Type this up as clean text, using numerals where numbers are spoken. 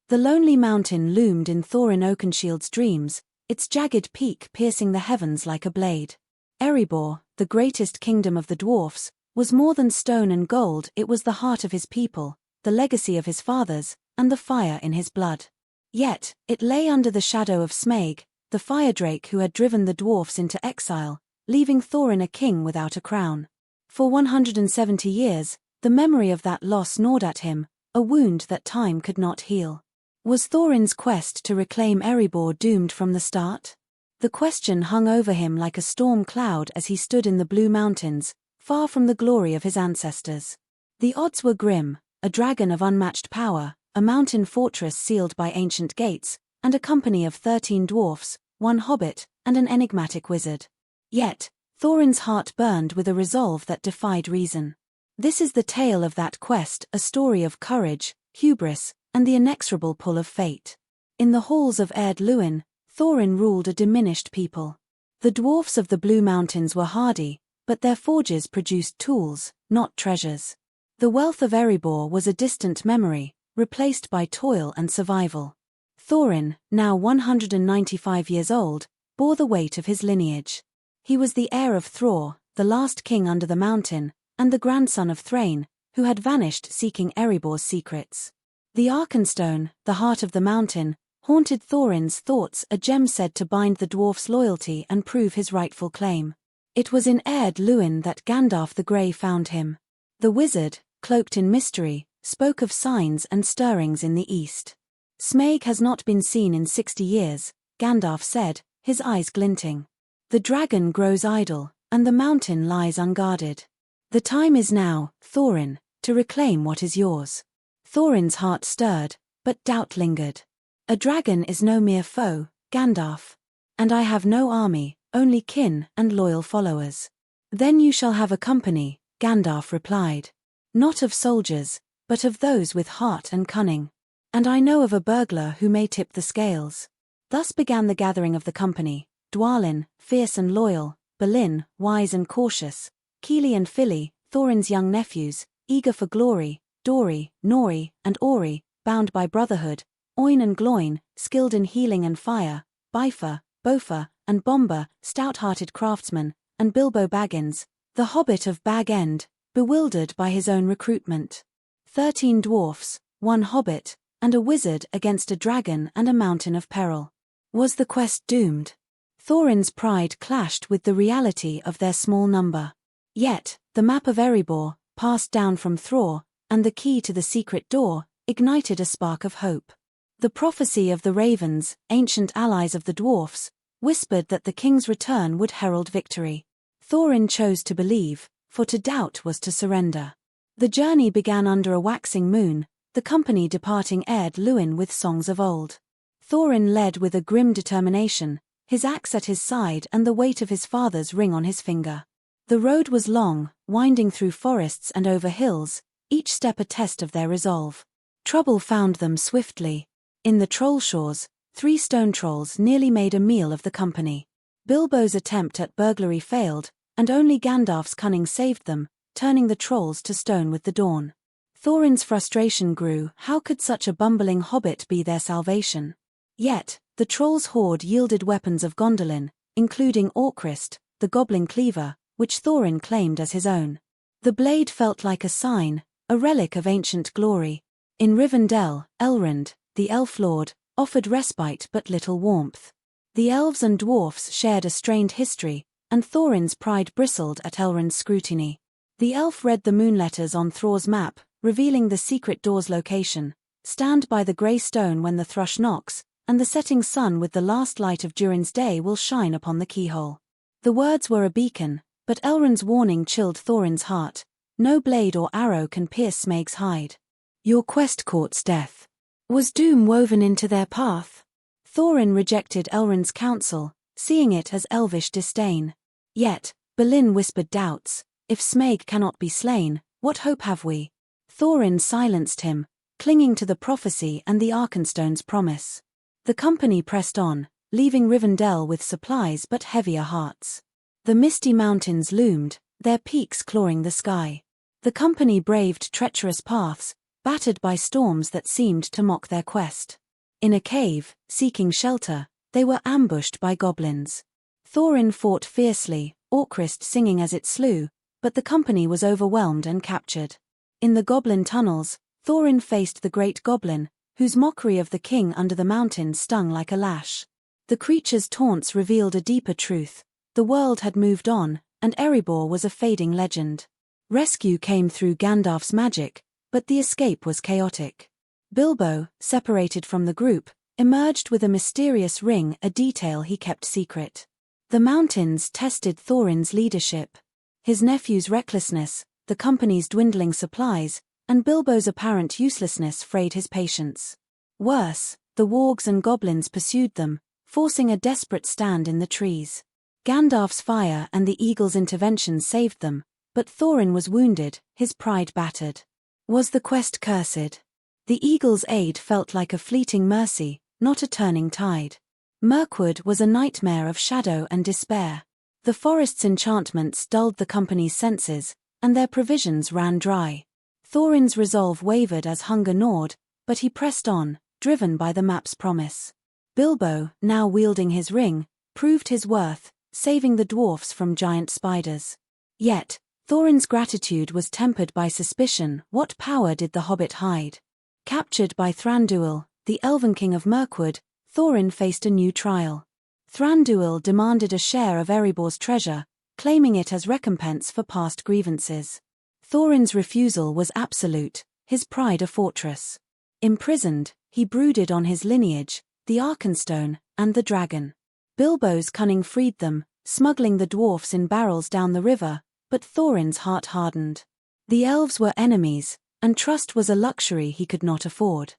The lonely mountain loomed in Thorin Oakenshield's dreams, its jagged peak piercing the heavens like a blade. Erebor, the greatest kingdom of the dwarfs, was more than stone and gold. It was the heart of his people, the legacy of his fathers, and the fire in his blood. Yet, it lay under the shadow of Smaug, the fire drake who had driven the dwarfs into exile, leaving Thorin a king without a crown. For 170 years, the memory of that loss gnawed at him, a wound that time could not heal. Was Thorin's quest to reclaim Erebor doomed from the start? The question hung over him like a storm cloud as he stood in the Blue Mountains, far from the glory of his ancestors. The odds were grim: a dragon of unmatched power, a mountain fortress sealed by ancient gates, and a company of 13 dwarfs, 1 hobbit, and an enigmatic wizard. Yet, Thorin's heart burned with a resolve that defied reason. This is the tale of that quest, a story of courage, hubris, and the inexorable pull of fate. In the halls of Erd Luin, Thorin ruled a diminished people. The dwarfs of the Blue Mountains were hardy, but their forges produced tools, not treasures. The wealth of Erebor was a distant memory, replaced by toil and survival. Thorin, now 195 years old, bore the weight of his lineage. He was the heir of Thror, the last king under the mountain, and the grandson of Thrain, who had vanished seeking Erebor's secrets. The Arkenstone, the heart of the mountain, haunted Thorin's thoughts, a gem said to bind the dwarf's loyalty and prove his rightful claim. It was in Erd Luin that Gandalf the Grey found him. The wizard, cloaked in mystery, spoke of signs and stirrings in the east. Smaug has not been seen in 60 years, Gandalf said, his eyes glinting. The dragon grows idle, and the mountain lies unguarded. The time is now, Thorin, to reclaim what is yours. Thorin's heart stirred, but doubt lingered. A dragon is no mere foe, Gandalf. And I have no army, only kin and loyal followers. Then you shall have a company, Gandalf replied. Not of soldiers, but of those with heart and cunning. And I know of a burglar who may tip the scales. Thus began the gathering of the company: Dwalin, fierce and loyal; Balin, wise and cautious; Kili and Fili, Thorin's young nephews, eager for glory; Dori, Nori, and Ori, bound by brotherhood; Oin and Gloin, skilled in healing and fire; Bifur, Bofa, and Bomba, stout-hearted craftsmen; and Bilbo Baggins, the Hobbit of Bag End, bewildered by his own recruitment. 13 dwarfs, 1 hobbit, and a wizard against a dragon and a mountain of peril. Was the quest doomed? Thorin's pride clashed with the reality of their small number. Yet, the map of Erebor, passed down from Thror, and the key to the secret door, ignited a spark of hope. The prophecy of the ravens, ancient allies of the dwarfs, whispered that the king's return would herald victory. Thorin chose to believe, for to doubt was to surrender. The journey began under a waxing moon, the company departing Erd Luin with songs of old. Thorin led with a grim determination, his axe at his side and the weight of his father's ring on his finger. The road was long, winding through forests and over hills, each step a test of their resolve. Trouble found them swiftly. In the Trollshaws, 3 stone trolls nearly made a meal of the company. Bilbo's attempt at burglary failed, and only Gandalf's cunning saved them, turning the trolls to stone with the dawn. Thorin's frustration grew: how could such a bumbling hobbit be their salvation? Yet, the trolls' horde yielded weapons of Gondolin, including Orcrist, the goblin cleaver, which Thorin claimed as his own. The blade felt like a sign, a relic of ancient glory. In Rivendell, Elrond, the elf lord, offered respite but little warmth. The elves and dwarfs shared a strained history, and Thorin's pride bristled at Elrond's scrutiny. The elf read the moonletters on Thror's map, revealing the secret door's location: stand by the grey stone when the thrush knocks, and the setting sun with the last light of Durin's day will shine upon the keyhole. The words were a beacon, but Elrond's warning chilled Thorin's heart: no blade or arrow can pierce Smaug's hide. Your quest courts death. Was doom woven into their path? Thorin rejected Elrond's counsel, seeing it as elvish disdain. Yet, Balin whispered doubts: if Smaug cannot be slain, what hope have we? Thorin silenced him, clinging to the prophecy and the Arkenstone's promise. The company pressed on, leaving Rivendell with supplies but heavier hearts. The misty mountains loomed, their peaks clawing the sky. The company braved treacherous paths, battered by storms that seemed to mock their quest. In a cave, seeking shelter, they were ambushed by goblins. Thorin fought fiercely, Orcrist singing as it slew, but the company was overwhelmed and captured. In the goblin tunnels, Thorin faced the great goblin, whose mockery of the king under the mountain stung like a lash. The creature's taunts revealed a deeper truth: the world had moved on, and Erebor was a fading legend. Rescue came through Gandalf's magic, but the escape was chaotic. Bilbo, separated from the group, emerged with a mysterious ring, a detail he kept secret. The mountains tested Thorin's leadership. His nephew's recklessness, the company's dwindling supplies, and Bilbo's apparent uselessness frayed his patience. Worse, the wargs and goblins pursued them, forcing a desperate stand in the trees. Gandalf's fire and the eagle's intervention saved them, but Thorin was wounded, his pride battered. Was the quest cursed? The eagle's aid felt like a fleeting mercy, not a turning tide. Mirkwood was a nightmare of shadow and despair. The forest's enchantments dulled the company's senses, and their provisions ran dry. Thorin's resolve wavered as hunger gnawed, but he pressed on, driven by the map's promise. Bilbo, now wielding his ring, proved his worth, saving the dwarfs from giant spiders. Yet, Thorin's gratitude was tempered by suspicion. What power did the hobbit hide? Captured by Thranduil, the Elven King of Mirkwood, Thorin faced a new trial. Thranduil demanded a share of Erebor's treasure, claiming it as recompense for past grievances. Thorin's refusal was absolute, his pride a fortress. Imprisoned, he brooded on his lineage, the Arkenstone, and the dragon. Bilbo's cunning freed them, smuggling the dwarfs in barrels down the river, but Thorin's heart hardened. The elves were enemies, and trust was a luxury he could not afford.